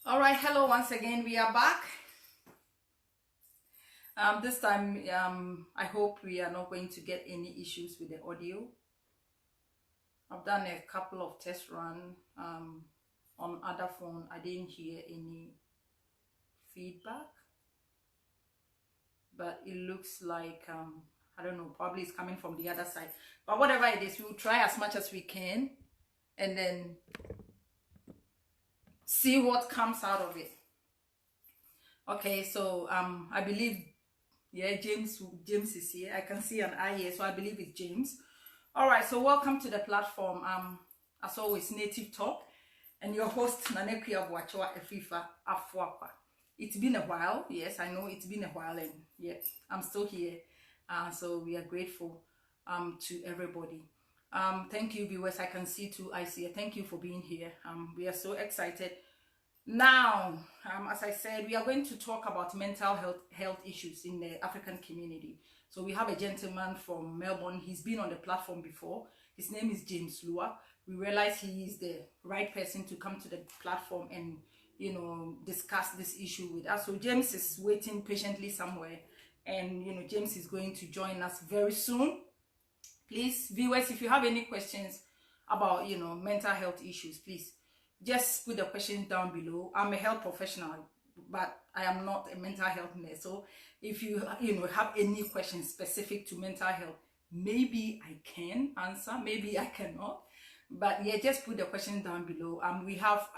All right, hello once again. We are back. This time, I hope we are not going to get any issues with the audio. I've done a couple of test runs on other phone. I didn't hear any feedback, but it looks like I don't know. Probably it's coming from the other side. But whatever it is, we'll try as much as we can, and then see what comes out of it. Okay, so I believe, yeah, James is here. I can see an eye here, so I believe it's James. All right, so welcome to the platform. As always, Native Talk, and your host Nanekia Boachoa Efifa Afwapa. It's been a while. Yes, I know it's been a while, and yeah, I'm still here. So we are grateful to everybody. Thank you, viewers. I can see two eyes here. Thank you for being here. We are so excited. Now, as I said, we are going to talk about mental health issues in the African community. So we have a gentleman from Melbourne. He's been on the platform before. His name is James Lua. We realize he is the right person to come to the platform and, discuss this issue with us. So James is waiting patiently somewhere, and, James is going to join us very soon. Please, viewers, if you have any questions about, mental health issues, please just put the questions down below. I'm a health professional, but I am not a mental health nurse. So if you have any questions specific to mental health, maybe I can answer, maybe I cannot. But yeah, just put the questions down below. We have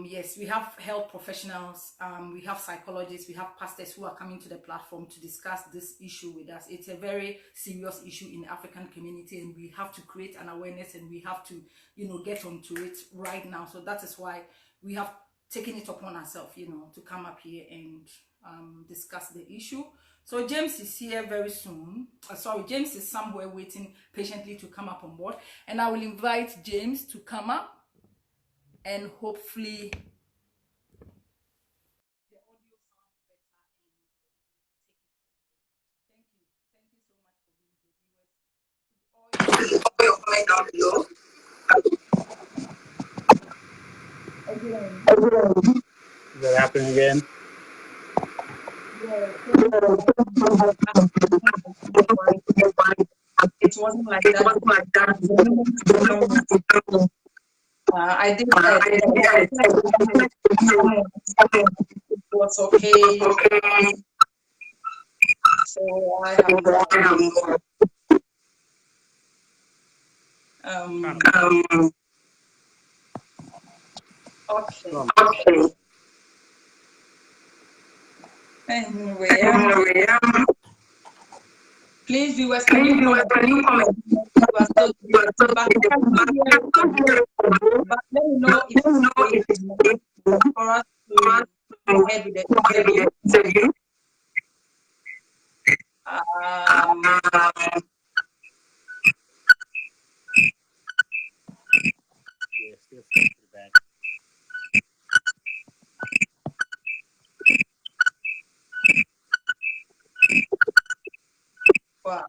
yes, we have health professionals, we have psychologists, we have pastors who are coming to the platform to discuss this issue with us. It's a very serious issue in the African community, and we have to create an awareness, and we have to, get onto it right now. So that is why we have taken it upon ourselves, to come up here and discuss the issue. So James is here very soon. James is somewhere waiting patiently to come up on board, and I will invite James to come up. And hopefully the audio sounds better, and thank you so much for being here, viewers. Put all your comment down below. Is that happening again? It wasn't like that. I did that. It was okay. So I have okay. Anyway, please, viewers, can you comment? But let me know if for us to go ahead with the interview. Yes, still pretty bad. Wow.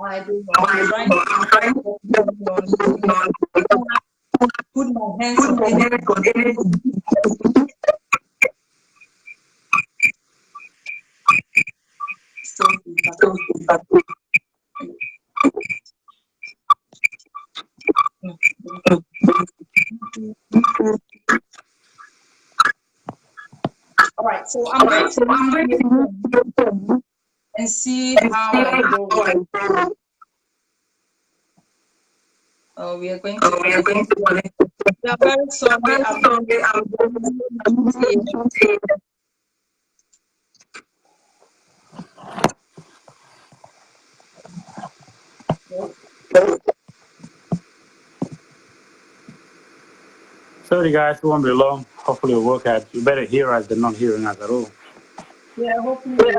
I do. I'm trying to put my hands on it. All right, so I'm going to and see how I go. We are going to. We are very sorry. Sorry guys, it won't be long. Hopefully it'll work out. You better hear us than not hearing us at all. Yeah, hopefully.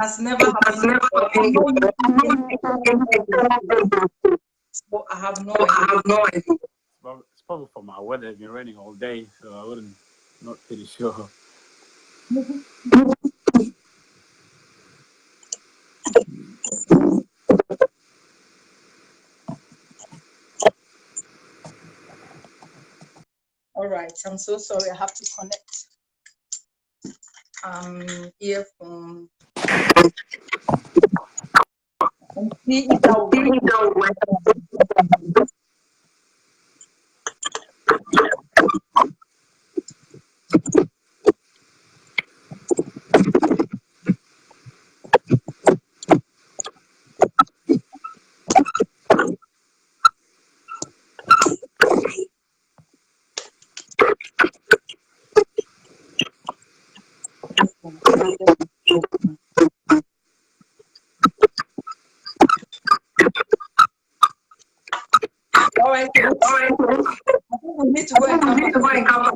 has never happened before. So I have no idea. Well, it's probably for my weather. It's been raining all day, so I wouldn't, not pretty sure. All right, I'm so sorry. I have to connect earphone. And see if that will work. All right. I think we need to go and come back.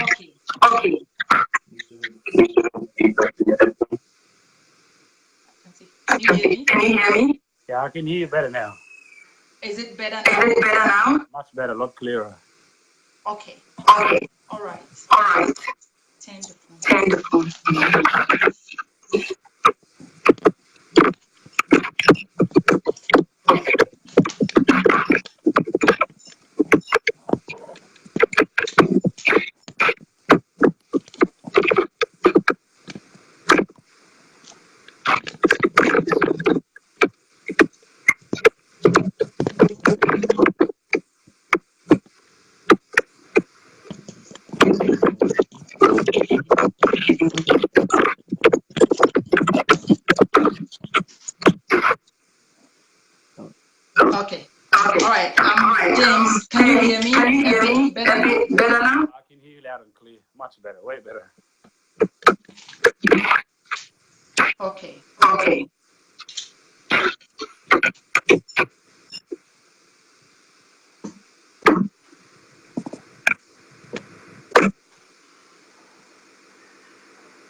Okay. Okay. Can you hear me? Can you hear me? Yeah, I can hear you better now. Is it better Is now? it better now? Much better, a lot clearer. Okay. Okay. All right. All right. Turn the phone. Turn the phone. Okay. All right. James, can you hear me? Can you hear me? Better now? Better now? I can hear you loud and clear. Much better, way better. Okay. Okay.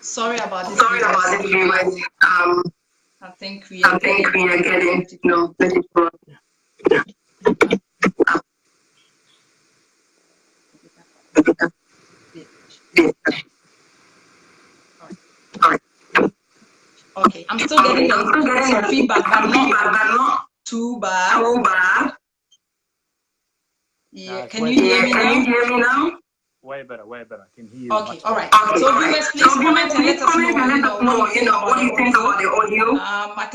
Sorry about this. Sorry about this, viewers. I think we are getting no, Okay, I'm still getting some feedback, but not too bad. Yeah, can you hear me now? Can you hear me now? Way better, way better. I can hear you. Okay, all right. So viewers, please comment and let us know, what you think about the audio. I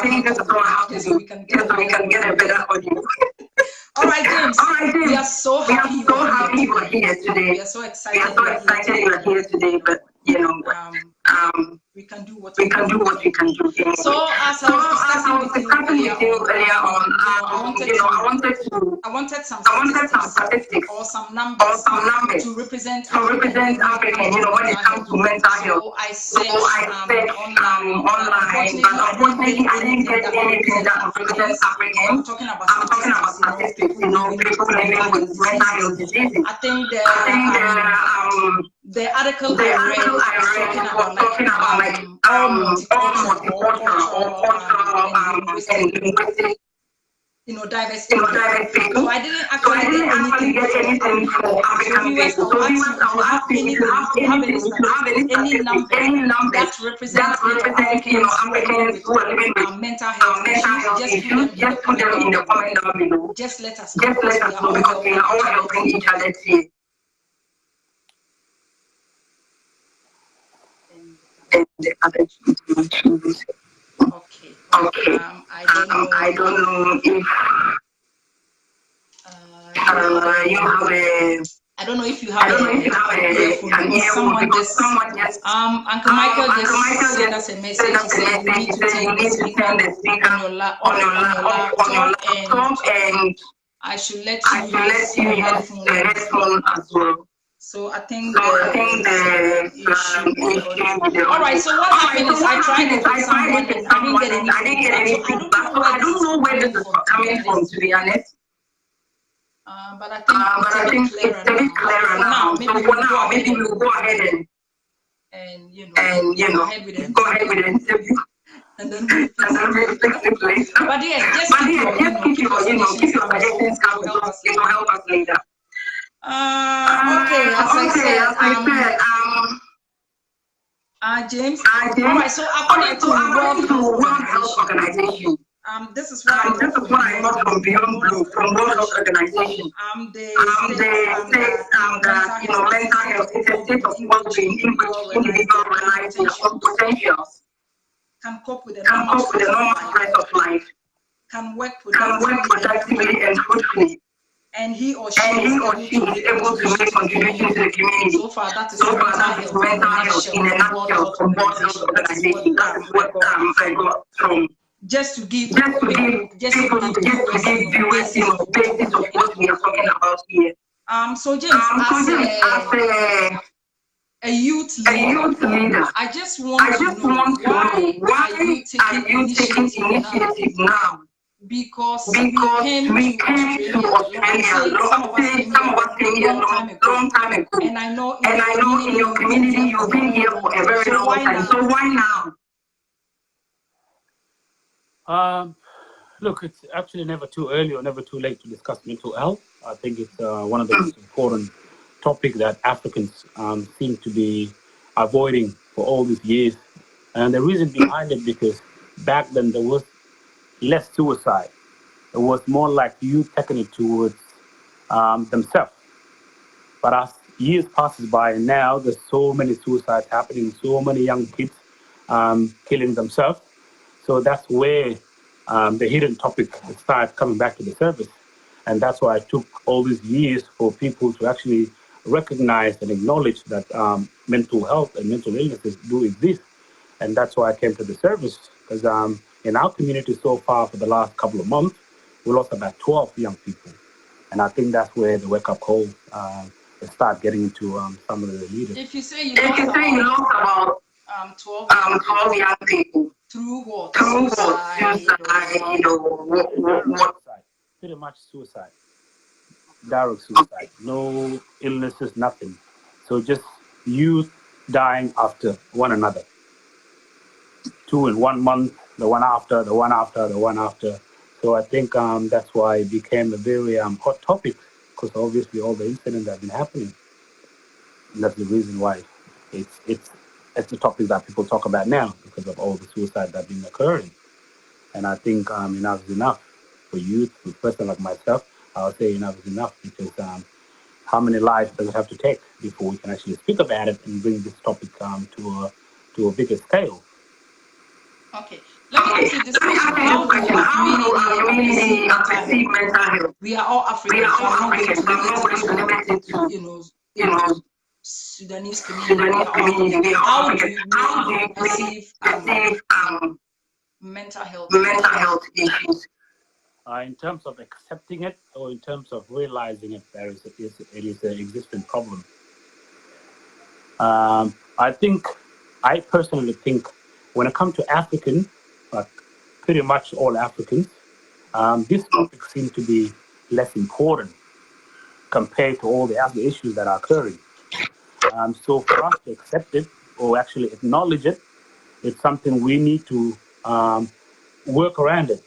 think this is how I have to do, so we can get a better audio. All right, James. We are so happy you are here today. We are so excited you are here today, but we can do what we can do. So as I was discussing with you earlier on, I wanted some statistics or some numbers to represent African, when it comes to mental health. So I searched online, but unfortunately I didn't get anything that represents Africans. I'm talking about statistics, people living with mental health diseases. I think the article I read was talking about all multicultural and linguistic, diverse people. So I didn't actually get anything for African people. So I'll ask you if you have any number that represents Africans who are living with mental health issues. Just put them in the comment down below. Just let us know because we are all helping each other to. Okay. I don't know if you have a. I don't know if you have an earphone. Someone just Uncle Michael just sent us a message. He said you need to turn the speaker on your laptop, and I should let you use the headphone as well. So I think the issue. All right. So what happened is I tried it with someone and I didn't get any feedback. So I don't know where this is coming from, to be honest. But I think it's a bit clearer now. So for now, maybe we'll go ahead and go ahead with the interview. And then we'll fix it later. But yes, just keep your suggestions coming, so it will help us later. Okay, as I said, James. All right, so according to World Health Organization, this is what I got from Beyond Blue, from World Health Organization. They say mental health is a state of well-being in which individuals realize their own potentials, can cope with the normal stress of life, can work productively and fruitfully, and he or she is able to make contribution to the community. So far, that is mental health in a nutshell from World Health Organization. That is what I got from. Just to give viewers, basics of what we are talking about here. So James, as a youth leader, I just want to know why are you taking initiative now? Because we came to Australia. Some of us came here a long time ago. And I know in your community you've been here for a very long time. So why now? Look, it's actually never too early or never too late to discuss mental health. I think it's one of the most important topics that Africans seem to be avoiding for all these years. And the reason behind it, because back then there was less suicide. It was more like you taking it towards themselves. But as years passes by, now there's so many suicides happening, so many young kids killing themselves. So that's where the hidden topic started coming back to the surface. And that's why it took all these years for people to actually recognize and acknowledge that mental health and mental illnesses do exist. And that's why I came to the surface, because in our community so far for the last couple of months, we lost about 12 young people. And I think that's where the wake-up call start getting into some of the leaders. If you say you lost about 12 young people, through what? Suicide, what? Pretty much suicide. Direct suicide. No illnesses, nothing. So just youth dying after one another. 2 in 1 month, the one after, the one after, the one after. So I think that's why it became a very hot topic, because obviously all the incidents that have been happening. And that's the reason why it's the topic that people talk about now, because of all the suicide that have been occurring. And I think enough is enough for youth, for a person like myself. I would say enough is enough, because how many lives does it have to take before we can actually speak about it and bring this topic to a bigger scale? Okay. Let me ask you this question. How do your community perceive mental health? We are all Africans. So I'm not going to limit it to, Sudanese community. How do you perceive mental health issues? In terms of accepting it, or in terms of realizing it, it is an existing problem. I personally think, when it comes to African, pretty much all Africans, this topic seems to be less important compared to all the other issues that are occurring. So for us to accept it or actually acknowledge it, it's something we need to work around it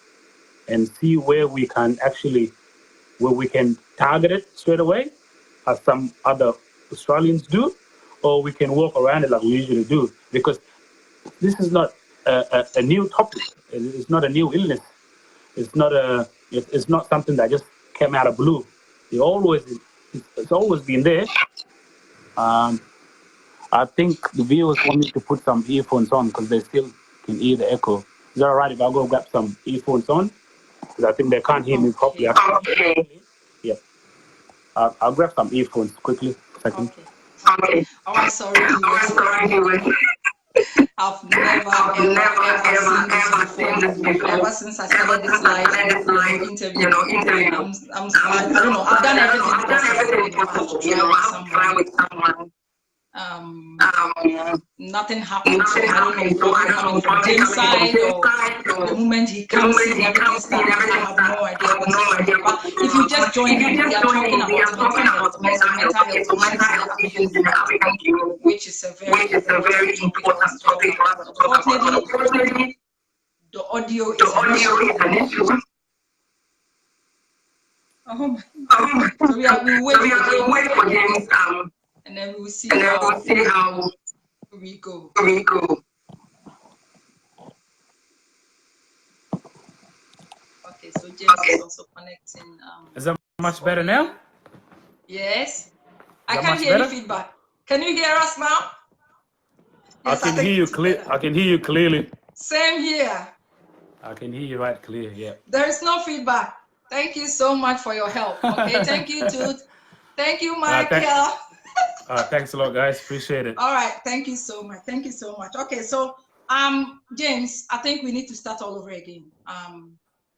and see where we can target it straight away, as some other Australians do, or we can work around it like we usually do, because this is not a new topic. It's not a new illness. It's not something that just came out of blue. It's always been there. I think the viewers want me to put some earphones on, because they still can hear the echo. Is that all right if I go grab some earphones on? Because I think they can't hear me properly. Yeah. I'll grab some earphones quickly. Second. Okay. Oh, I'm sorry. I've never seen this before. Ever since I started this live interview, I don't know. I've done everything possible. I've tried with someone. Nothing happened. So I don't know if it's coming from James' side, or the moment he comes in, everything starts. I have no idea. But if you just join him, we are talking about mental mental health issues in the African community, which is a very important topic for us to talk about. But unfortunately, the audio is an issue. Oh my God. So we'll wait for James, and then we will see how we go. Okay, so James is also connecting. Is that much better now? Yes. I can't hear any feedback. Can you hear us now? Yes, I can hear you clear. I can hear you clearly. Same here. I can hear you right clear. Yeah. There is no feedback. Thank you so much for your help. Okay. Thank you, Tooth. Thank you, Michael. Thanks a lot, guys. Appreciate it. All right. Thank you so much. Thank you so much. Okay. So, James, I think we need to start all over again.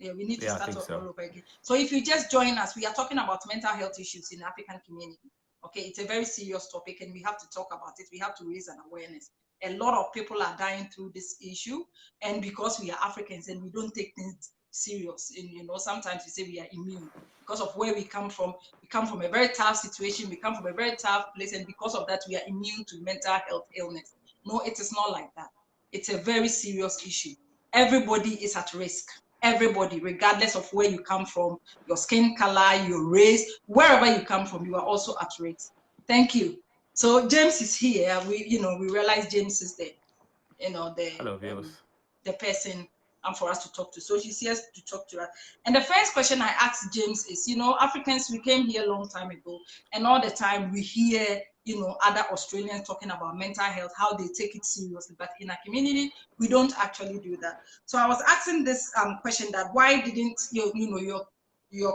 Yeah, we need to start all over again. So if you just join us, we are talking about mental health issues in the African community. Okay, it's a very serious topic and we have to talk about it. We have to raise an awareness. A lot of people are dying through this issue, and because we are Africans and we don't take things serious, and sometimes we say we are immune because of where we come from. We come from a very tough situation, we come from a very tough place, and because of that we are immune to mental health illness. No, it is not like that. It's a very serious issue. Everybody is at risk. Everybody, regardless of where you come from, your skin color, your race, wherever you come from, you are also at risk. Thank you. So James is here. We realize James is the person for us to talk to. So she's here to talk to us. And the first question I asked James is, Africans, we came here a long time ago, and all the time we hear other Australians talking about mental health, how they take it seriously, but in our community we don't actually do that. So I was asking this question, that why didn't your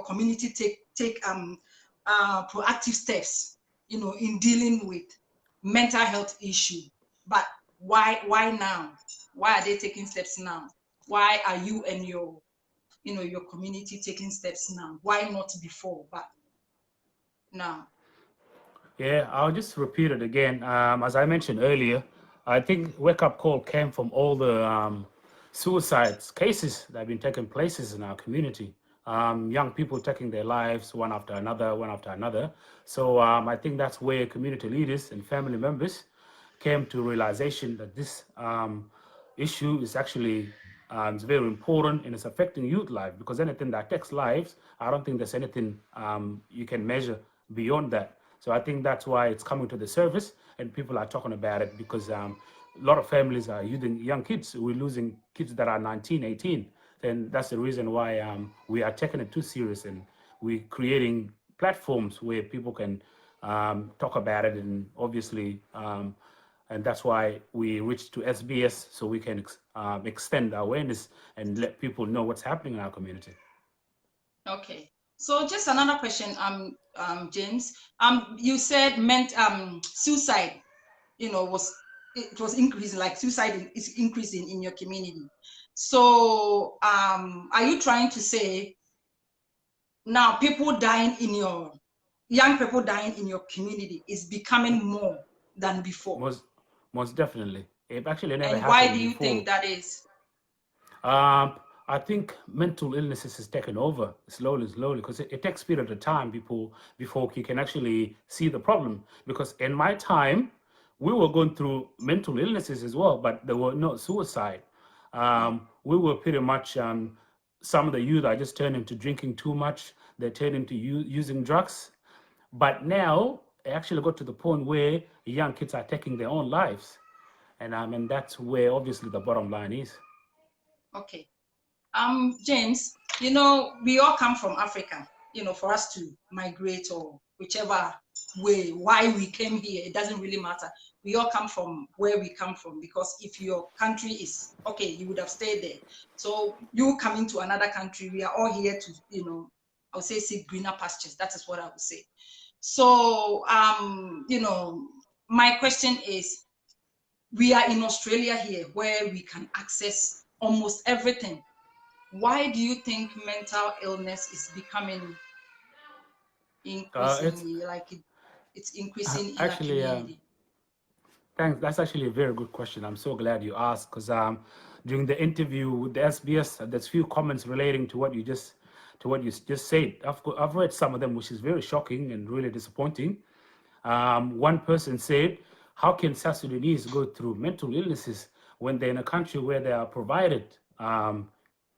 community take proactive steps in dealing with mental health issue? But why now? Why are they taking steps now? Why are you and your community taking steps now? Why not before, but now? Yeah, I'll just repeat it again. As I mentioned earlier, I think wake-up call came from all the suicides cases that have been taking places in our community. Young people taking their lives one after another. So I think that's where community leaders and family members came to realization that this issue is actually it's very important and it's affecting youth life, because anything that takes lives, I don't think there's anything you can measure beyond that. So I think that's why it's coming to the surface and people are talking about it, because a lot of families are using young kids. We're losing kids that are 19, 18. And that's the reason why we are taking it too serious, and we're creating platforms where people can talk about it, and obviously, and that's why we reached to SBS, so we can extend awareness and let people know what's happening in our community. Okay. So just another question, James. You said suicide, was increasing, like suicide is increasing in your community. So are you trying to say now young people dying in your community is becoming more than before? Most definitely. It actually never happened. And why do you think that is? I think mental illnesses is taken over slowly, because it takes a period of time before you can actually see the problem. Because in my time, we were going through mental illnesses as well, but there were no suicide. We were pretty much, some of the youth are just turning to drinking too much. They turn into using drugs. But now, it actually got to the point where young kids are taking their own lives. And that's where obviously the bottom line is. Okay. James, we all come from Africa, for us to migrate or whichever way, why we came here, it doesn't really matter. We all come from where we come from, because if your country is, okay, you would have stayed there. So you coming to another country, we are all here to, I would say seek greener pastures. That is what I would say. So, my question is, we are in Australia here where we can access almost everything. Why do you think mental illness is becoming increasingly, it's increasing in our community? Thanks. That's actually a very good question. I'm so glad you asked, because during the interview with the SBS, there's few comments relating to what you just said. I've read some of them, which is very shocking and really disappointing. One person said, how can South Sudanese go through mental illnesses when they're in a country where they are provided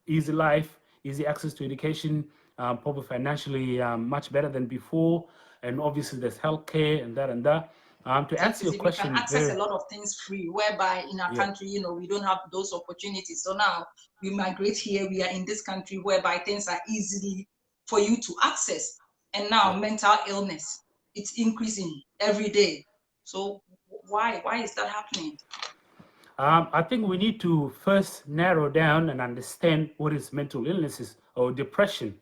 easy life, easy access to education, probably financially much better than before, and obviously there's healthcare and that and that. To Just answer as your if we can question, access a lot of things free, whereby in our yeah, country, we don't have those opportunities. So now we migrate here, we are in this country whereby things are easily for you to access. And now yeah. mental illness, it's increasing every day. So why is that happening? I think we need to first narrow down and understand what is mental illnesses or depression.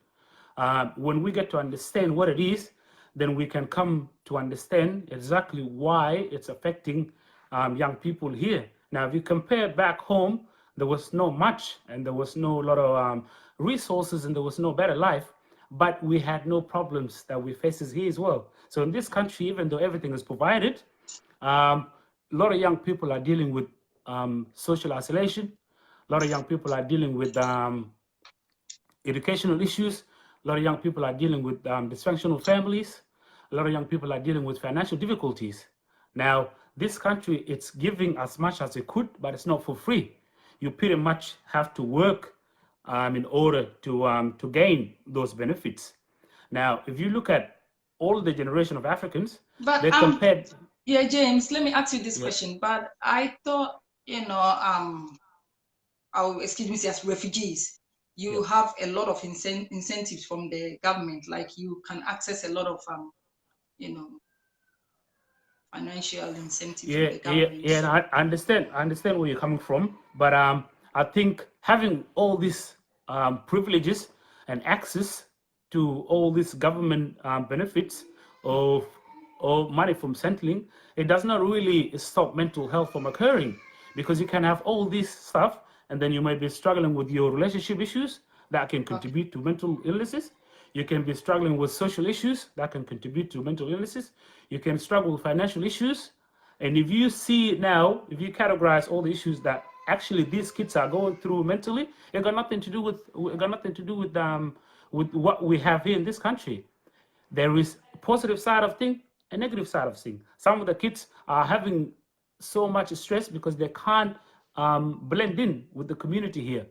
When we get to understand what it is, then we can come to understand exactly why it's affecting young people here. Now, if you compare back home, there was no much, and there was no lot of resources, and there was no better life, but we had no problems that we faces here as well. So in this country, even though everything is provided, a lot of young people are dealing with social isolation. A lot of young people are dealing with educational issues. A lot of young people are dealing with dysfunctional families. A lot of young people are dealing with financial difficulties. Now, this country, it's giving as much as it could, but it's not for free. You pretty much have to work in order to gain those benefits. Now, if you look at all the generation of Africans, But they compared. yeah, James, let me ask you this Yeah, question. But I thought, excuse me, as refugees, yeah. you have a lot of incentives from the government, like you can access a lot of you know, financial incentive from Yeah, the yeah, government. yeah. And So I understand where you're coming from, but I think having all these privileges and access to all these government benefits of or money from Centrelink, it does not really stop mental health from occurring, because you can have all this stuff and then you might be struggling with your relationship issues that can okay, contribute to mental illnesses. You can be struggling with social issues that can contribute to mental illnesses. You can struggle with financial issues. And if you see now, if you categorize all the issues that actually these kids are going through mentally, it got nothing to do with with what we have here in this country. There is a positive side of thing, a negative side of thing. Some of the kids are having so much stress because they can't blend in with the community here.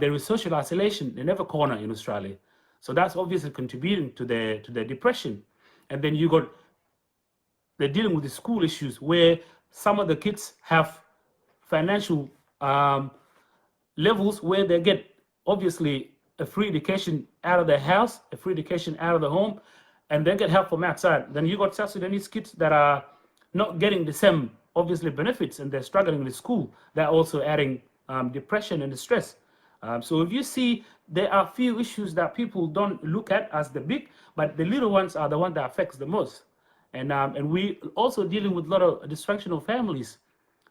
There is social isolation in every corner in Australia, so that's obviously contributing to their depression. And then you got they're dealing with the school issues where some of the kids have financial levels where they get obviously a free education out of their house, a free education out of the home, and they get help from outside. Then you got South Sudanese kids that are not getting the same obviously benefits and they're struggling with school. They're also adding depression and stress. So if you see, there are few issues that people don't look at as the big, but the little ones are the one that affects the most. And we also dealing with a lot of dysfunctional families.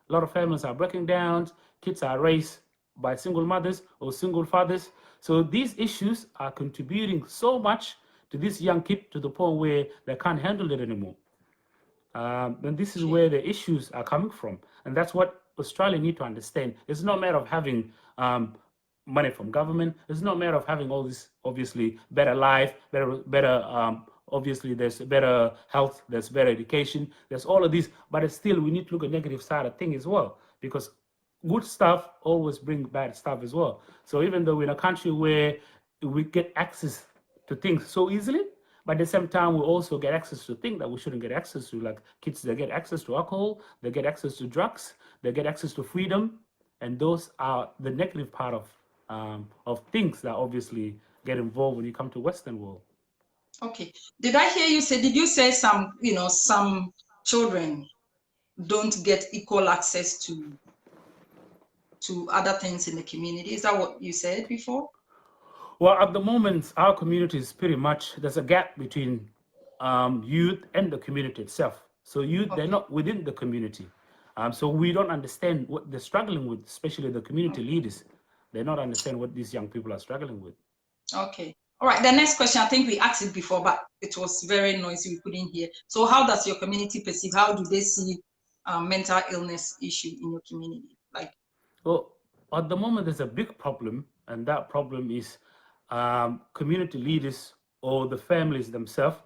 A lot of families are breaking down. Kids are raised by single mothers or single fathers. So these issues are contributing so much to this young kid to the point where they can't handle it anymore. And this is okay, where the issues are coming from. And that's what Australia need to understand. It's not a matter of having money from government. It's not a matter of having all this, obviously, better life, better obviously, there's better health, there's better education, there's all of this. But it's still, we need to look at negative side of thing as well, because good stuff always bring bad stuff as well. So even though we're in a country where we get access to things so easily, but at the same time, we also get access to things that we shouldn't get access to, like kids, they get access to alcohol, they get access to drugs, they get access to freedom, and those are the negative part of things that obviously get involved when you come to Western world. okay. Did you say some children don't get equal access to other things in the community? Is that what you said before? Well, at the moment, our community is pretty much, there's a gap between youth and the community itself. So youth, they're Okay. not within the community. So we don't understand what they're struggling with, especially the community leaders. They don't understand what these young people are struggling with. Okay. All right. The next question, I think we asked it before, but it was very noisy. We couldn't hear. So how does your community perceive? How do they see mental illness issue in your community? Like, Well, at the moment, there's a big problem, and that problem is community leaders or the families themselves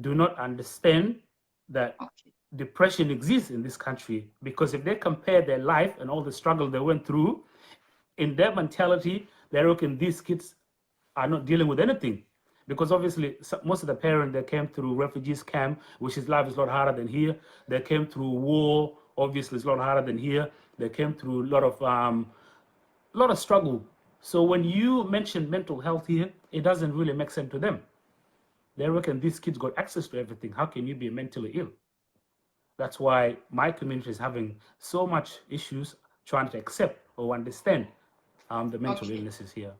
do not understand that Okay. depression exists in this country, because if they compare their life and all the struggle they went through, in their mentality, they reckon these kids are not dealing with anything. Because obviously, most of the parents that came through refugees camp, which is life is a lot harder than here. They came through war, obviously, it's a lot harder than here. They came through a lot of struggle. So when you mention mental health here, it doesn't really make sense to them. They reckon these kids got access to everything. How can you be mentally ill? That's why my community is having so much issues trying to accept or understand the mental Okay. illnesses here.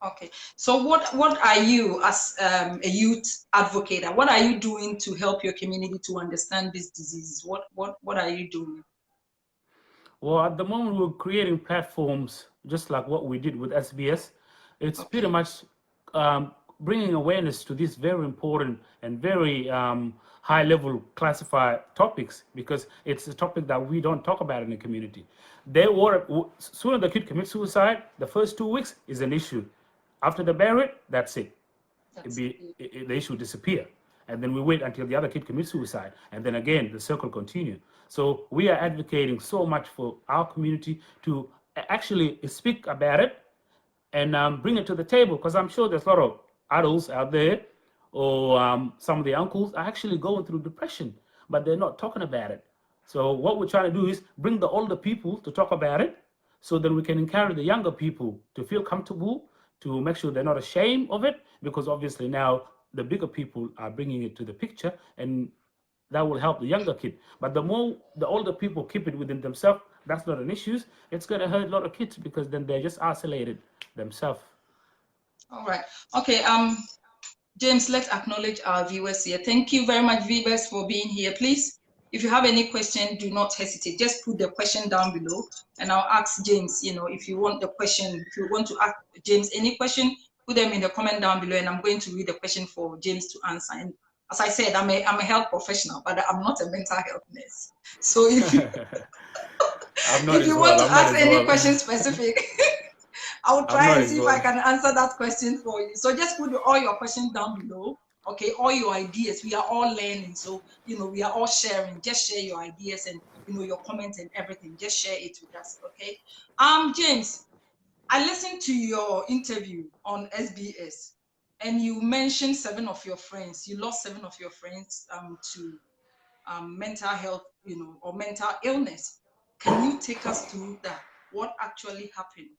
Okay. So what are you, as a youth advocate, what are you doing to help your community to understand these diseases? What are you doing? Well, at the moment, we're creating platforms just like what we did with SBS. It's pretty Okay. much bringing awareness to these very important and very high level classified topics, because it's a topic that we don't talk about in the community. Sooner the kid commits suicide, the first 2 weeks is an issue. After the buried, that's it. That's it. The issue disappear, and then we wait until the other kid commits suicide, and then again the circle continue. So we are advocating so much for our community to actually speak about it and bring it to the table, because I'm sure there's a lot of adults out there, or some of the uncles are actually going through depression, but they're not talking about it. So what we're trying to do is bring the older people to talk about it, so that we can encourage the younger people to feel comfortable, to make sure they're not ashamed of it, because obviously now the bigger people are bringing it to the picture, and that will help the younger kid. But the more the older people keep it within themselves, that's not an issue. It's going to hurt a lot of kids, because then they're just isolated themselves. All right. Okay. James, let's acknowledge our viewers here. Thank you very much, viewers, for being here. Please, if you have any question, do not hesitate. Just put the question down below, and I'll ask James. If you want the question, if you want to ask James any question, put them in the comment down below, and I'm going to read the question for James to answer. And as I said, I'm a health professional, but I'm not a mental health nurse. So if you, if you want to ask any question specific, I will try and see if I can answer that question for you. So just put all your questions down below. Okay, all your ideas. We are all learning, so we are all sharing. Just share your ideas and your comments and everything. Just share it with us. Okay. James, I listened to your interview on SBS, and you mentioned 7 of your friends. You lost 7 of your friends to mental health, or mental illness. Can you take us through that? What actually happened?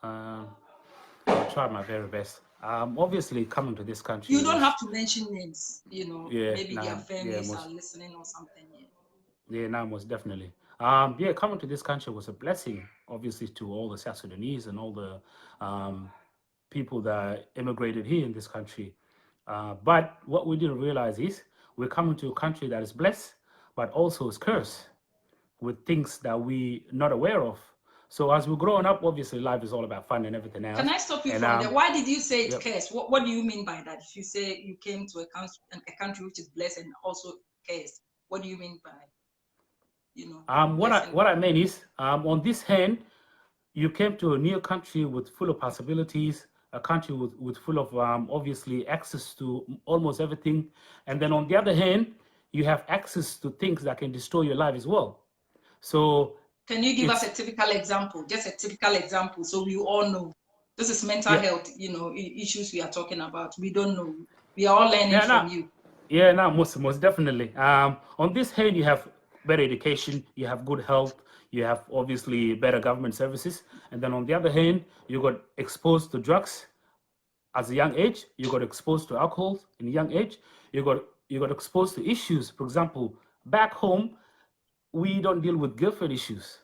I'll try my very best. Obviously, coming to this country, you don't have to mention names. Maybe their families are listening or something. Yeah, no, most definitely. Coming to this country was a blessing, obviously, to all the South Sudanese and all the people that immigrated here in this country. But what we didn't realize is we're coming to a country that is blessed, but also is cursed with things that we're not aware of. So as we're growing up, obviously life is all about fun and everything else. Can I stop you from there? Why did you say it's cursed? What do you mean by that? If you say you came to a country which is blessed and also cursed, what do you mean by, what I mean is, on this hand, you came to a new country with full of possibilities, a country with full of obviously access to almost everything, and then on the other hand, you have access to things that can destroy your life as well. So can you give us a typical example? Just a typical example, so we all know. This is mental health, issues we are talking about. We don't know. We are all learning from you. Yeah, no, most definitely. On this hand, you have better education, you have good health, you have obviously better government services, and then on the other hand, you got exposed to drugs as a young age. You got exposed to alcohol in a young age. You got exposed to issues. For example, back home, we don't deal with girlfriend issues.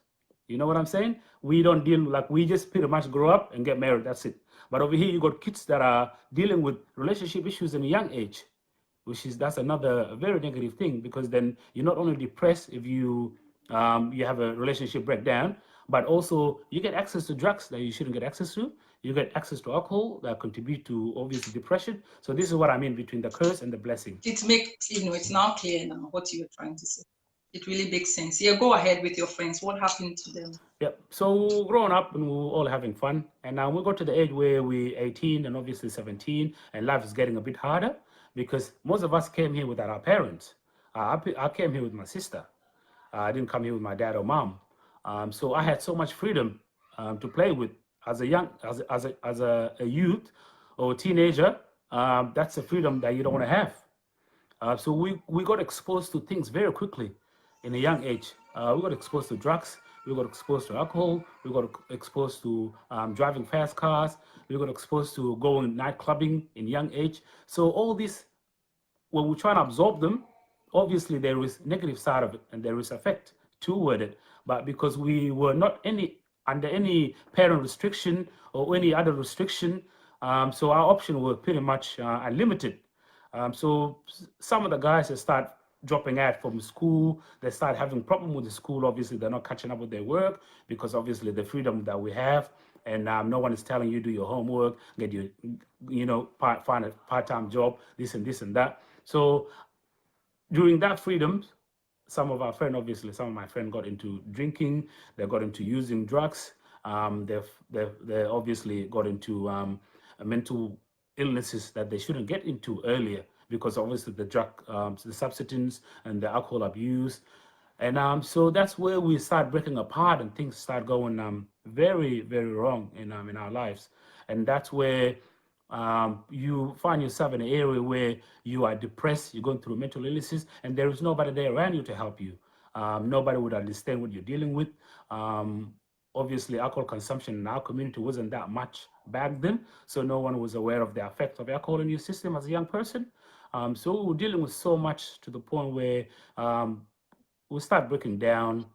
You know what I'm saying? We don't deal, like, we just pretty much grow up and get married. That's it. But over here, you got kids that are dealing with relationship issues in a young age, that's another very negative thing, because then you're not only depressed if you have a relationship breakdown, but also you get access to drugs that you shouldn't get access to. You get access to alcohol that contribute to obviously depression. So this is what I mean between the curse and the blessing. It's now clear now what you were trying to say. It really makes sense. Yeah, go ahead with your friends. What happened to them? Yeah, so growing up and we're all having fun, and now we got to the age where we're 18 and obviously 17, and life is getting a bit harder. because most of us came here without our parents. I came here with my sister. I didn't come here with my dad or mom. So I had so much freedom to play with as a young, as a youth or a teenager. That's a freedom that you don't want to have. So we got exposed to things very quickly in a young age. We got exposed to drugs. We got exposed to alcohol. We got exposed to driving fast cars. We got exposed to going night clubbing in young age. So all this, when we try to absorb them, obviously there is negative side of it and there is effect toward it. But because we were not under any parent restriction or any other restriction, so our options were pretty much unlimited. So some of the guys that start dropping out from school, they start having problem with the school. Obviously, they're not catching up with their work because obviously the freedom that we have, and no one is telling you do your homework, get your, find a part-time job, this and this and that. So during that freedom, some of my friends got into drinking, they got into using drugs, they obviously got into mental illnesses that they shouldn't get into earlier because obviously the drug, the substance and the alcohol abuse. And so that's where we start breaking apart and things start going very, very wrong in our lives. And that's where you find yourself in an area where you are depressed, you're going through mental illnesses, and there is nobody there around you to help you. Nobody would understand what you're dealing with. Obviously, alcohol consumption in our community wasn't that much back then, so no one was aware of the effect of alcohol in your system as a young person. So we were dealing with so much to the point where we start breaking down.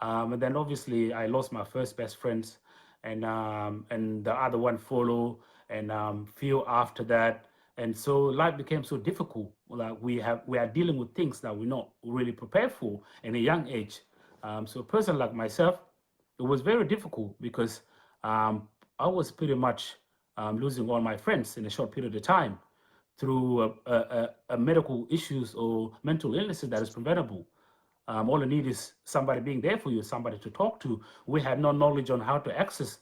And then obviously I lost my first best friends, and the other one followed, and few after that. And so life became so difficult. Like we are dealing with things that we're not really prepared for in a young age. So a person like myself, it was very difficult because I was pretty much losing all my friends in a short period of time through a medical issues or mental illnesses that is preventable. All you need is somebody being there for you, somebody to talk to. We had no knowledge on how to access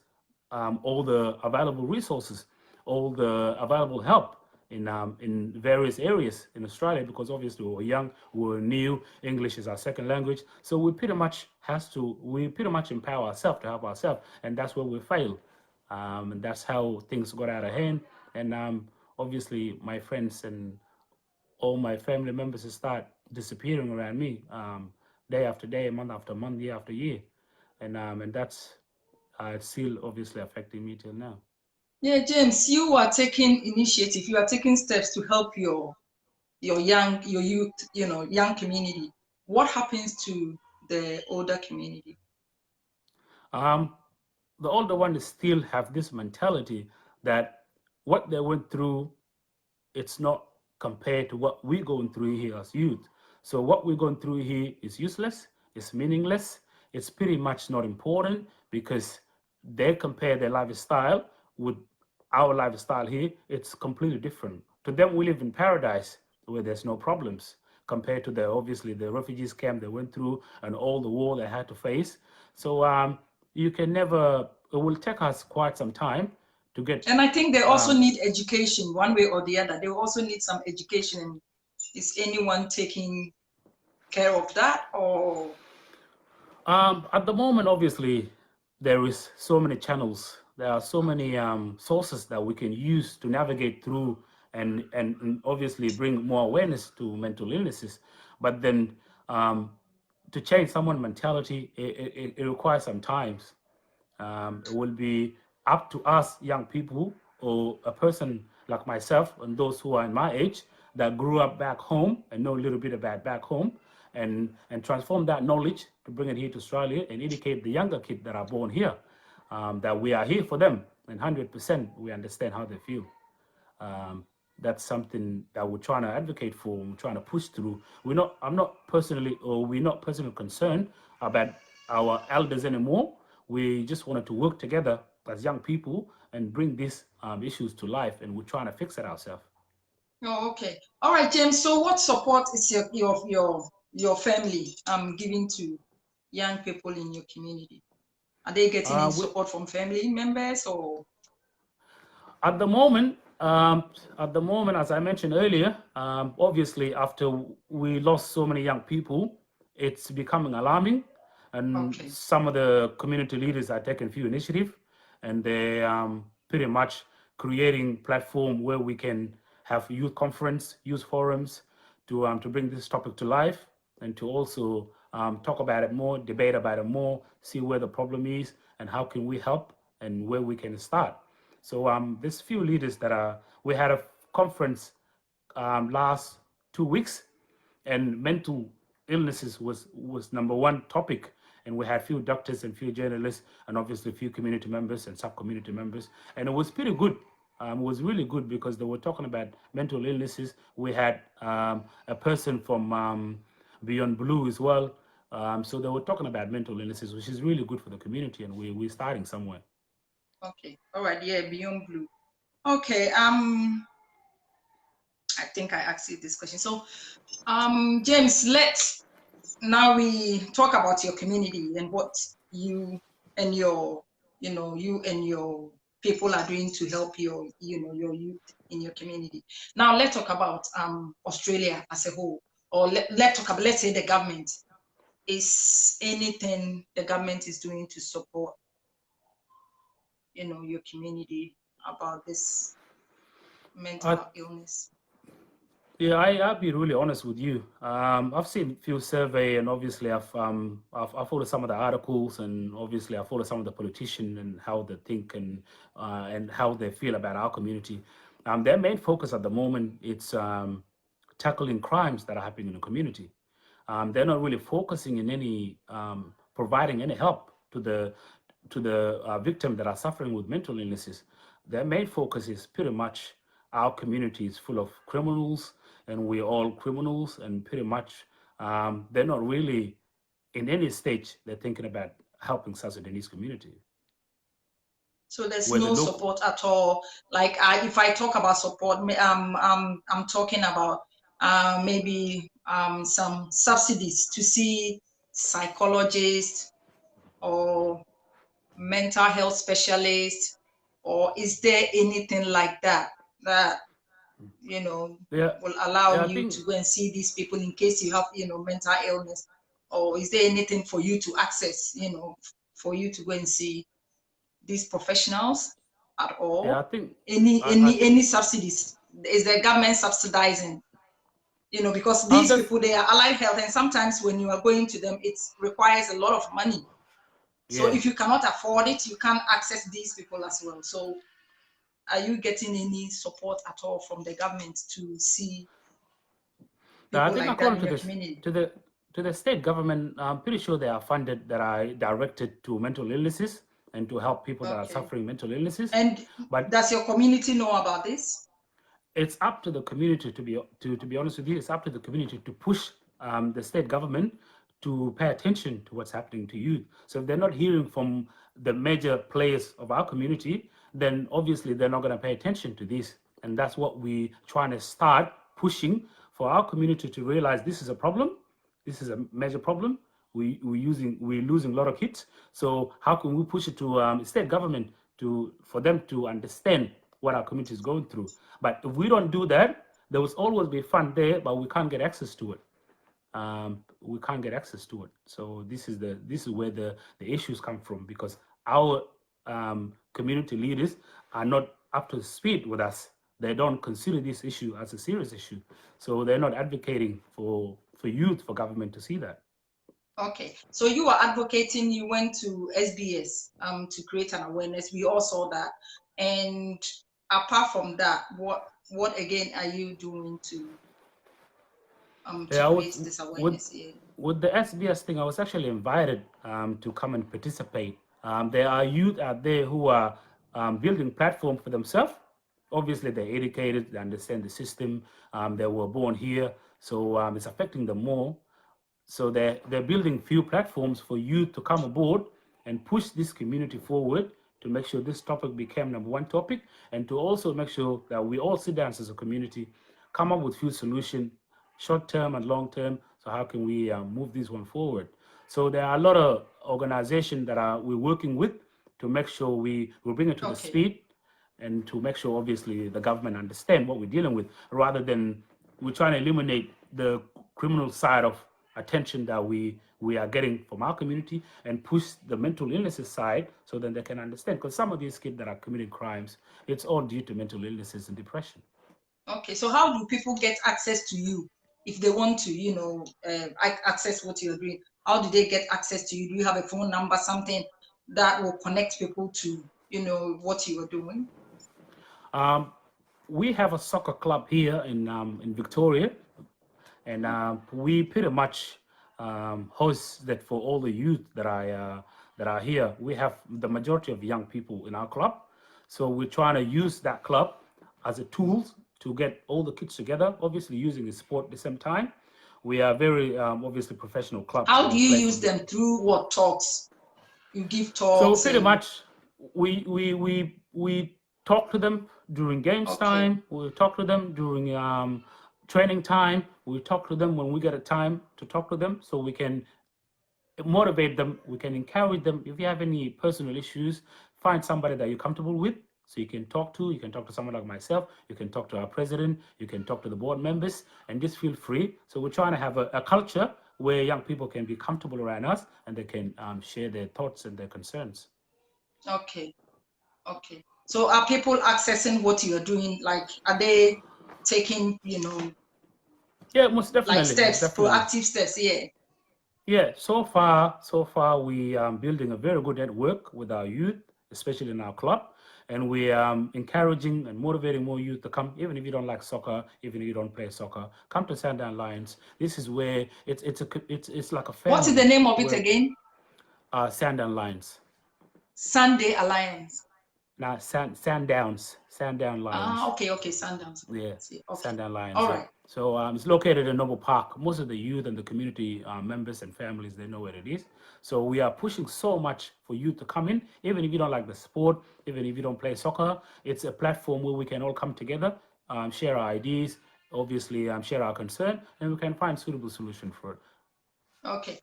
all the available resources, all the available help in various areas in Australia, because obviously we were young, we were new, English is our second language. So we pretty much empower ourselves to help ourselves, and that's where we fail. And that's how things got out of hand. And obviously my friends and all my family members start disappearing around me, day after day, month after month, year after year. And that's still obviously affecting me till now. Yeah, James, you are taking initiative, you are taking steps to help your youth, young community. What happens to the older community? The older ones still have this mentality that what they went through, it's not compared to what we're going through here as youth. So what we're going through here is useless, it's meaningless, it's pretty much not important, because they compare their lifestyle with our lifestyle here. It's completely different. To them, we live in paradise where there's no problems compared to obviously the refugees camp they went through and all the war they had to face. So you can never, it will take us quite some time to get. And I think they also need education one way or the other. They also need some education. Is anyone taking care of that? Or at the moment, obviously, there is so many channels. There are so many sources that we can use to navigate through and obviously bring more awareness to mental illnesses. But then to change someone's mentality, it requires some time. It will be up to us young people, or a person like myself and those who are in my age that grew up back home and know a little bit about back home, and transform that knowledge to bring it here to Australia and educate the younger kids that are born here, that we are here for them, and 100% we understand how they feel. That's something that we're trying to advocate for, and we're trying to push through. We're not personally concerned about our elders anymore. We just wanted to work together as young people and bring these issues to life, and we're trying to fix it ourselves. Oh, okay. All right, James. So what support is your family giving to young people in your community? Are they getting any support from family members? Or at the moment, Um, at the moment, as I mentioned earlier, obviously after we lost so many young people, it's becoming alarming, and Okay. some of the community leaders are taking a few initiative, and they pretty much creating platform where we can have youth conference, youth forums, to bring this topic to life, and to also talk about it more, debate about it more, see where the problem is and how can we help and where we can start. So there's few leaders that are. We had a conference last 2 weeks, and mental illnesses was number one topic. And we had few doctors and few journalists, and obviously a few community members and sub-community members, and it was pretty good. It was really good because they were talking about mental illnesses. We had a person from Beyond Blue as well. So they were talking about mental illnesses, which is really good for the community, and we're starting somewhere. Okay. All right. Yeah, Beyond Blue. Okay. I think I asked you this question. So, James, now we talk about your community and what you and your, you and your people are doing to help your youth in your community. Now let's talk about Australia as a whole, or let's talk about, let's say, the government. Is anything the government is doing to support your community about this I mental illness? Yeah, I'll be really honest with you. I've seen few survey, and obviously I've followed some of the articles, and obviously I follow some of the politicians and how they think and how they feel about our community. Their main focus at the moment it's tackling crimes that are happening in the community. They're not really focusing in any providing any help to the victims that are suffering with mental illnesses. Their main focus is pretty much our community is full of criminals, and we're all criminals, and pretty much they're not really in any stage they're thinking about helping South Sudanese community. So there's Where the no local, support at all. Like if I talk about support, I'm talking about maybe some subsidies to see psychologists or mental health specialists, or is there anything like that that yeah, will allow yeah, I you think to go and see these people in case you have mental illness, or is there anything for you to access, for you to go and see these professionals at yeah, all? I think Any I any think any subsidies? Is the government subsidizing? Because these that's people, they are allied health, and sometimes when you are going to them, it requires a lot of money. So yeah. if you cannot afford it, you can't access these people as well. So are you getting any support at all from the government to see I people think like that according in to your this community? to the state government, I'm pretty sure they are funded that are directed to mental illnesses and to help people that are Okay. suffering mental illnesses. And But does your community know about this? it's up to the community to be honest with you. It's up to the community to push the state government to pay attention to what's happening to youth. So if they're not hearing from the major players of our community, then obviously they're not going to pay attention to this. And that's what we trying to start pushing for our community to realize this is a problem. This is a major problem. We're losing a lot of kids. So how can we push it to state government for them to understand what our community is going through? But if we don't do that, there will always be fund there, but we can't get access to it. We can't get access to it. So this is where the issues come from, because our community leaders are not up to speed with us. They don't consider this issue as a serious issue. So they're not advocating for youth, for government to see that. Okay, so you are advocating, you went to SBS to create an awareness. We all saw that. And apart from that, what again are you doing to Yeah, I create was this with awareness here? with the SBS thing. I was actually invited to come and participate. There are youth out there who are building platform for themselves. Obviously, they're educated, they understand the system. They were born here, so it's affecting them more. So they're building few platforms for youth to come aboard and push this community forward to make sure this topic became number one topic, and to also make sure that we all sit down as a community, come up with few solutions, short term and long term. So how can we move this one forward? So there are a lot of organizations that we're working with to make sure we bring it to the Okay. speed, and to make sure, obviously, the government understand what we're dealing with, rather than we're trying to eliminate the criminal side of attention that we are getting from our community, and push the mental illnesses side so then they can understand. Because some of these kids that are committing crimes, it's all due to mental illnesses and depression. Okay, so how do people get access to you if they want to, access what you're doing? How do they get access to you? Do you have a phone number, something that will connect people to, what you are doing? We have a soccer club here in Victoria, and we pretty much host that for all the youth that are here. We have the majority of young people in our club, so we're trying to use that club as a tool to get all the kids together. Obviously, using the sport at the same time. We are very obviously professional club. How do you use them? Through what? Talks? You give talks? So pretty much, we talk to them during games time. We talk to them during training time. We talk to them when we get a time to talk to them, so we can motivate them. We can encourage them. If you have any personal issues, find somebody that you're comfortable with, so you can talk to. You can talk to someone like myself. You can talk to our president. You can talk to the board members, and just feel free. So we're trying to have a culture where young people can be comfortable around us, and they can share their thoughts and their concerns. Okay. So are people accessing what you're doing? Like, are they taking, Yeah, most definitely. like steps, most definitely. proactive steps? Yeah. Yeah, so far we are building a very good network with our youth, especially in our club, and we are encouraging and motivating more youth to come. Even if you don't like soccer, even if you don't play soccer, come to Sandown Lions. This is where it's like a family. What is the name of it again? Sandown Lions. Sunday Alliance. Now Sandown Lions. Okay, Sundowns. Yeah, Okay. Sandown Lions. All right. So it's located in Noble Park. Most of the youth and the community members and families, they know where it is. So we are pushing so much for youth to come in, even if you don't like the sport, even if you don't play soccer. It's a platform where we can all come together, share our ideas, obviously share our concern, and we can find suitable solution for it. Okay.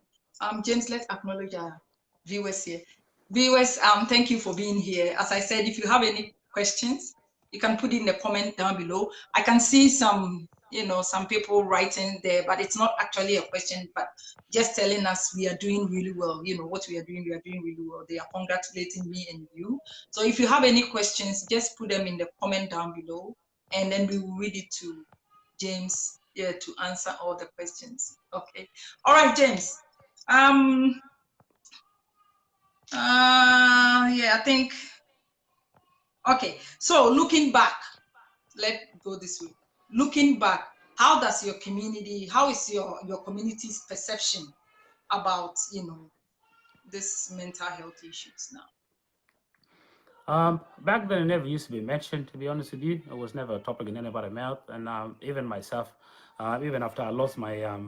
James, let's acknowledge our viewers here. Viewers, thank you for being here. As I said, if you have any questions, you can put in the comment down below. I can see some people writing there, but it's not actually a question, but just telling us we are doing really well. What we are doing really well. They are congratulating me and you. So if you have any questions, just put them in the comment down below, and then we will read it to James to answer all the questions. Okay. All right, James. I think, okay, so looking back, let's go this way. Looking back, how is your community's perception about, this mental health issues now? Back then, it never used to be mentioned, to be honest with you. It was never a topic in anybody's mouth. And even myself, even after I lost my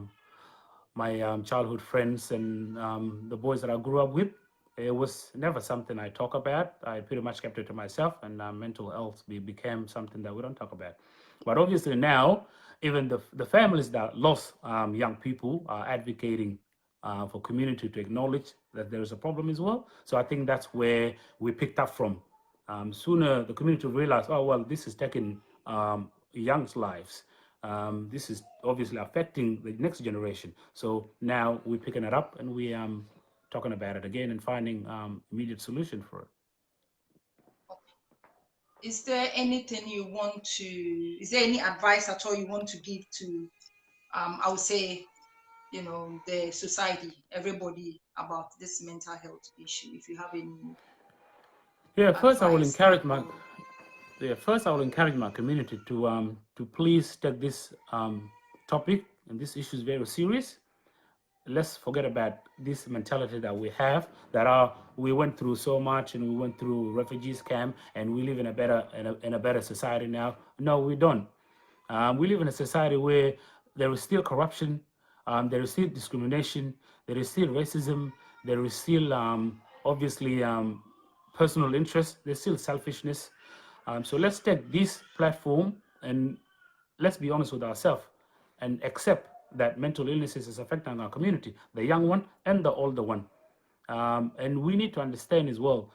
childhood friends and the boys that I grew up with, it was never something I talk about. I pretty much kept it to myself, and mental health became something that we don't talk about. But obviously now, even the families that lost young people are advocating for community to acknowledge that there is a problem as well. So I think that's where we picked up from. Sooner the community realized, oh, well, this is taking young's lives. This is obviously affecting the next generation. So now we're picking it up, and we talking about it again and finding immediate solution for it. Is there anything is there any advice at all you want to give to, I would say, the society, everybody, about this mental health issue? If you have any. Yeah, first I will encourage my community to please take this topic and this issue is very serious. Let's forget about this mentality that we have, that we went through so much, and we went through refugees camp, and we live in a better society now. No, we don't. We live in a society where there is still corruption, there is still discrimination, there is still racism, there is still obviously personal interest, there's still selfishness. So let's take this platform and let's be honest with ourselves and accept that mental illnesses is affecting our community, the young one and the older one. And we need to understand as well,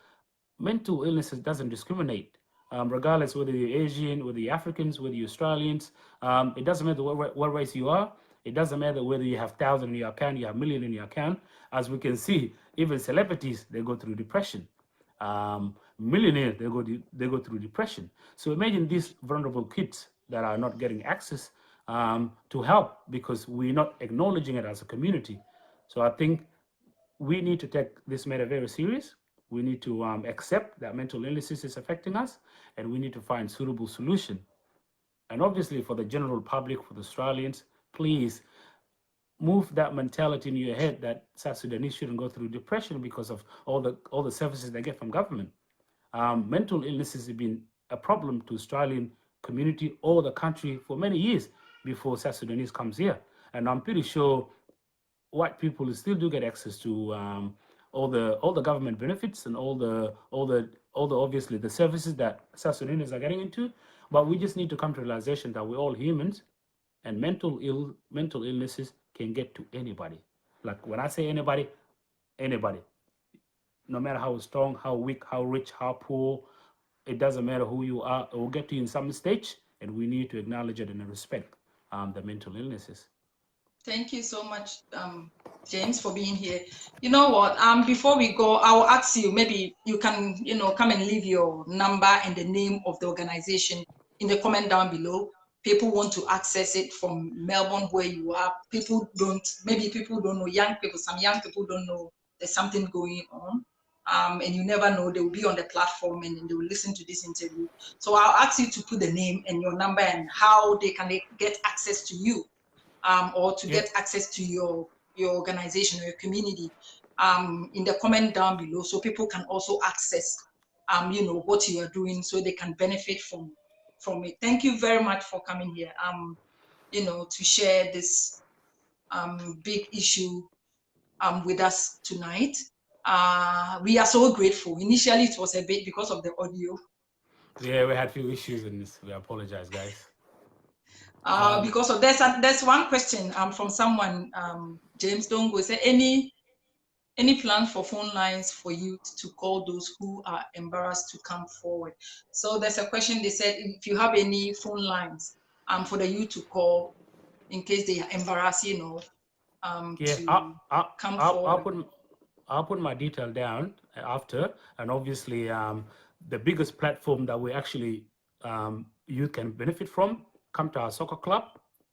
mental illnesses doesn't discriminate. regardless whether you're Asian, whether you're Africans, whether you're Australians. It doesn't matter what race you are. It doesn't matter whether you have 1,000 in your account, you have million in your account. As we can see, even celebrities, they go through depression. Millionaires, they go through depression. So imagine these vulnerable kids that are not getting access to help because we're not acknowledging it as a community. So I think we need to take this matter very serious. We need to accept that mental illness is affecting us, and we need to find suitable solution. And obviously, for the general public, for the Australians, please move that mentality in your head that South Sudanese shouldn't go through depression because of all the services they get from government. Mental illness has been a problem to Australian community or the country for many years before South Sudanese comes here. And I'm pretty sure white people still do get access to all the government benefits and all the obviously the services that South Sudanese are getting into. But we just need to come to realization that we're all humans, and mental illnesses can get to anybody. Like when I say anybody, anybody, no matter how strong, how weak, how rich, how poor, it doesn't matter who you are. It will get to you in some stage, and we need to acknowledge it and respect the mental illnesses. Thank you so much, James, for being here. You know what? Before we go, I will ask you. Maybe you can, come and leave your number and the name of the organization in the comment down below. People want to access it from Melbourne, where you are. Maybe people don't know. Some young people don't know there's something going on. And you never know, they will be on the platform and they will listen to this interview. So I'll ask you to put the name and your number and how they can get access to you. Or to get access to your organization or your community in the comment down below, so people can also access what you are doing, so they can benefit from it. Thank you very much for coming here to share this big issue with us tonight. We are so grateful. Initially it was a bit because of the audio. Yeah, we had a few issues in this. We apologize, guys. Because of there's one question from someone, James Dongo, say any plan for phone lines for youth to call those who are embarrassed to come forward? So there's a question. They said if you have any phone lines for the youth to call in case they are embarrassed, to come forward. I'll put my detail down after, and obviously the biggest platform that we actually you can benefit from, come to our soccer club.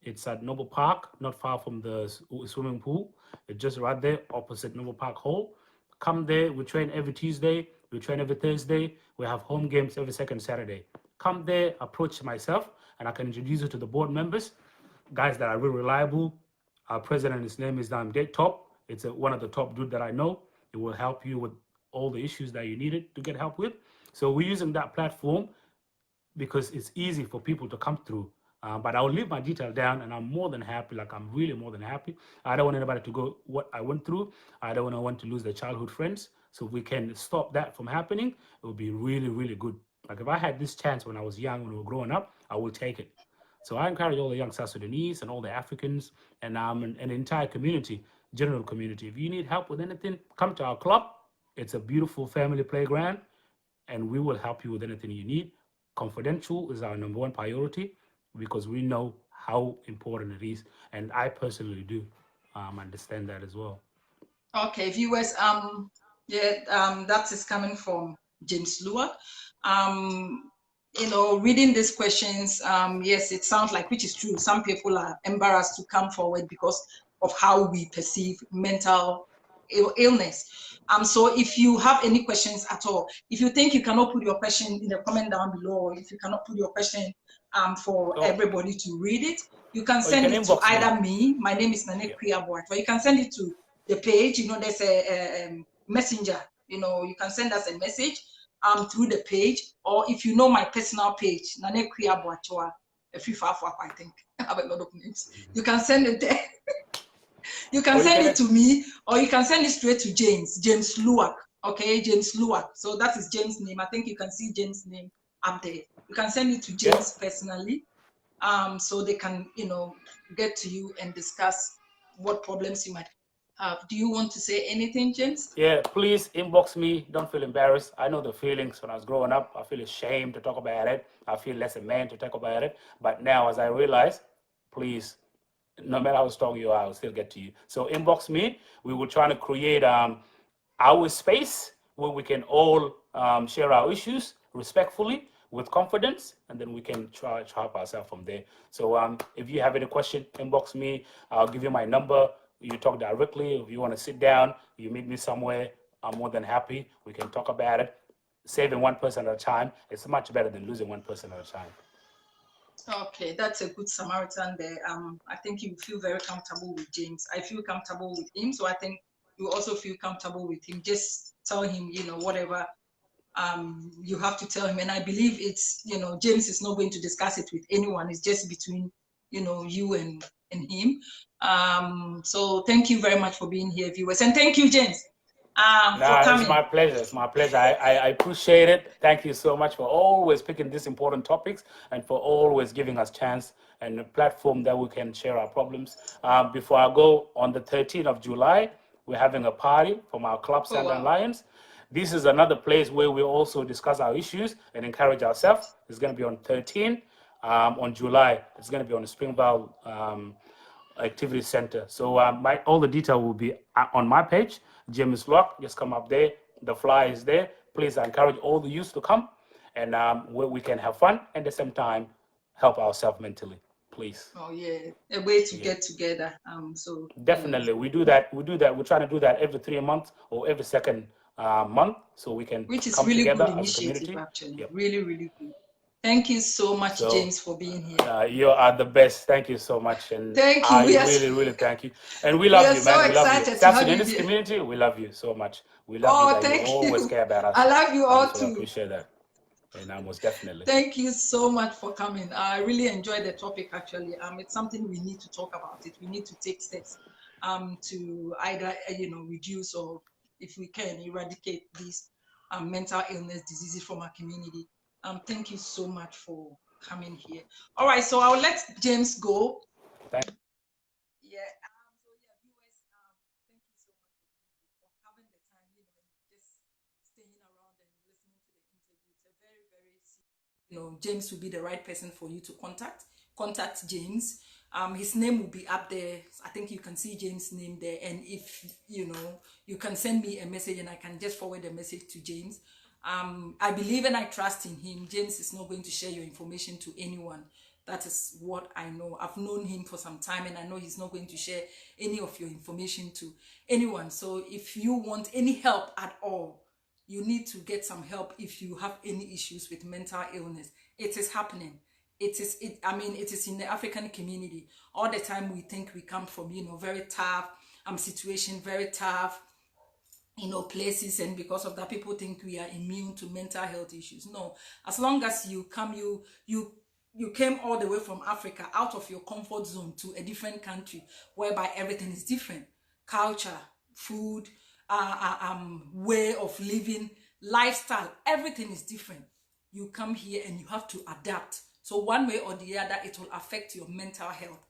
It's at Noble Park, not far from the swimming pool. It's just right there opposite Noble Park Hall. Come there. We train every Tuesday. We train every Thursday. We have home games every second Saturday. Come there, approach myself, and I can introduce you to the board members, guys that are really reliable. Our president, his name is Dead Top. It's one of the top dude that I know. It will help you with all the issues that you needed to get help with. So we're using that platform because it's easy for people to come through. But I'll leave my detail down, and I'm more than happy. Like, I'm really more than happy. I don't want anybody to go what I went through. I don't want to lose their childhood friends. So if we can stop that from happening, it would be really, really good. Like, if I had this chance when I was young, when we were growing up, I will take it. So I encourage all the young South Sudanese and all the Africans and an entire community, general community. If you need help with anything, come to our club. It's a beautiful family playground, and we will help you with anything you need. Confidential is our number one priority, because we know how important it is, and I personally do understand that as well. Okay, viewers, that is coming from James Lua. Reading these questions, yes, it sounds like, which is true, some people are embarrassed to come forward because of how we perceive mental illness. So if you have any questions at all, if you think you cannot put your question in the comment down below, or if you cannot put your question for everybody to read it, you can send it to either me. My name is Nane Kwiaboat, or you can send it to the page. There's a messenger. You can send us a message through the page, or if you know my personal page, Nane Kwiaboat, I think I have a lot of names. You can send it there. You can send it to me, or you can send it straight to James Luak. Okay, James Luak. So that is James' name. I think you can see James' name up there. You can send it to James personally, so they can, get to you and discuss what problems you might Do you want to say anything, James? Yeah, please inbox me. Don't feel embarrassed. I know the feelings when I was growing up. I feel ashamed to talk about it. I feel less a man to talk about it. But now, as I realize, please, no matter how strong you are, I'll still get to you. So inbox me. We will try to create our space where we can all share our issues respectfully with confidence, and then we can try to help ourselves from there. So if you have any question, inbox me. I'll give you my number. You talk directly. If you want to sit down, you meet me somewhere, I'm more than happy. We can talk about it. Saving one person at a time is much better than losing one person at a time. Okay, that's a good Samaritan there. I think you feel very comfortable with James. I feel comfortable with him, so I think you also feel comfortable with him. Just tell him, whatever you have to tell him. And I believe it's, James is not going to discuss it with anyone. It's just between, you and him. So thank you very much for being here, viewers, and thank you, James, for Nah, it's coming. my pleasure. It's my pleasure. I appreciate it. Thank you so much for always picking these important topics and for always giving us chance and a platform that we can share our problems. Before I go, on the 13th of July, we're having a party from our club, Oh, Sandland wow. Lions. This is another place where we also discuss our issues and encourage ourselves. It's going to be on 13 on July. It's going to be on the Springvale Activity Center. So all the detail will be on my page, James Lock. Just come up there. The flyer is there. Please, I encourage all the youth to come, and where we can have fun and at the same time help ourselves mentally. Please. Oh, yeah, a way to get together. So Definitely, we do that. We do that. We're trying to do that every 3 months or every second month, so we can which is come really good together as a initiative, community. actually. Yep. Really, really good. Thank you so much, So James, for being here. you are the best. Thank you so much, and Thank you. I really, really thank you. And we We love are you, so man. We love you. excited to South have you Sudanese here. community, we love you so much. We love you Oh, that you thank always you. care about us. I love you all So I too. appreciate that. And I most definitely. Thank you so much for coming. I really enjoyed the topic, actually. It's something we need to talk about it. We need to take steps to either reduce, or if we can, eradicate these mental illness diseases from our community. Thank you so much for coming here. All right, so I'll let James go. Thank Yeah. So yeah, viewers, thank you so much for having the time, just staying around and listening to the interview. It's a very, very, James will be the right person for you to contact. Contact James. His name will be up there. I think you can see James' name there. And if you can send me a message and I can just forward the message to James. I believe and I trust in him. James is not going to share your information to anyone. That is what I know. I've known him for some time and I know he's not going to share any of your information to anyone. So if you want any help at all, you need to get some help if you have any issues with mental illness. It is happening. It is in the African community. All the time we think we come from, very tough situation, very tough places, and because of that people think we are immune to mental health issues. No, as long as you come, you came all the way from Africa, out of your comfort zone, to a different country whereby everything is different. Culture, food, way of living, lifestyle, everything is different. You come here and you have to adapt. So one way or the other, it will affect your mental health.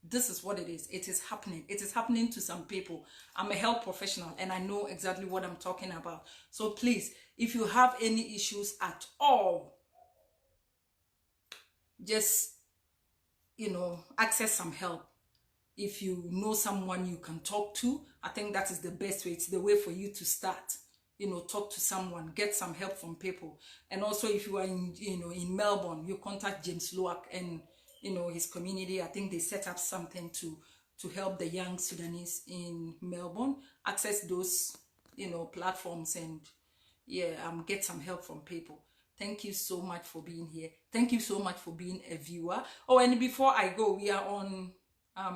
This is what it is. It is happening. It is happening to some people. I'm a health professional and I know exactly what I'm talking about. So please, if you have any issues at all, just, access some help. If you know someone you can talk to, I think that is the best way. It's the way for you to start. Talk to someone, get some help from people. And also, if you are in Melbourne, you contact James Loak and his community. I think they set up something to help the young Sudanese in Melbourne access those platforms and get some help from people. Thank you so much for being here. Thank you so much for being a viewer. Oh, and before I go, we are on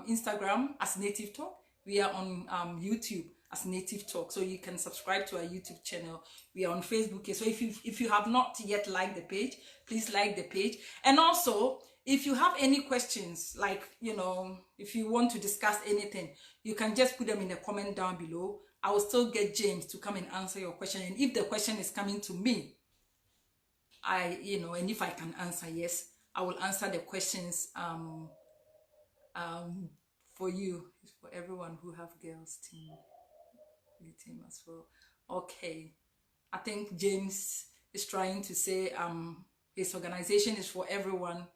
Instagram as Native Talk. We are on YouTube as Native Talk, so you can subscribe to our YouTube channel. We are on Facebook here. So if you have not yet liked the page, please like the page. And also, if you have any questions, like if you want to discuss anything, you can just put them in the comment down below. I will still get James to come and answer your question. And if the question is coming to me, and if I can answer, yes, I will answer the questions for you. It's for everyone who have girls team as well. Okay, I think James is trying to say his organization is for everyone.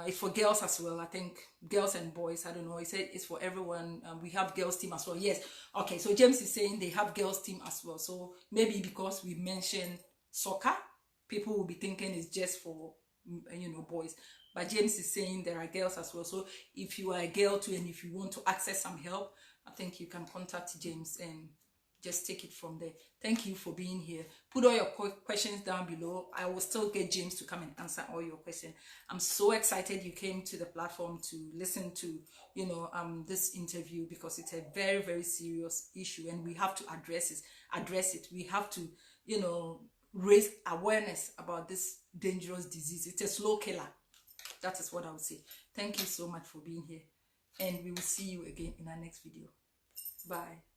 It's for girls as well. I think girls and boys. I don't know. He said it's for everyone. We have girls team as well. Yes. Okay. So James is saying they have girls team as well. So maybe because we mentioned soccer, people will be thinking it's just for boys. But James is saying there are girls as well. So if you are a girl too, and if you want to access some help, I think you can contact James and just take it from there. Thank you for being here. Put all your questions down below. I will still get James to come and answer all your questions. I'm so excited you came to the platform to listen to this interview, because it's a very, very serious issue and we have to address it. We have to raise awareness about this dangerous disease. It's a slow killer. That is what I would say. Thank you so much for being here, and we will see you again in our next video. Bye.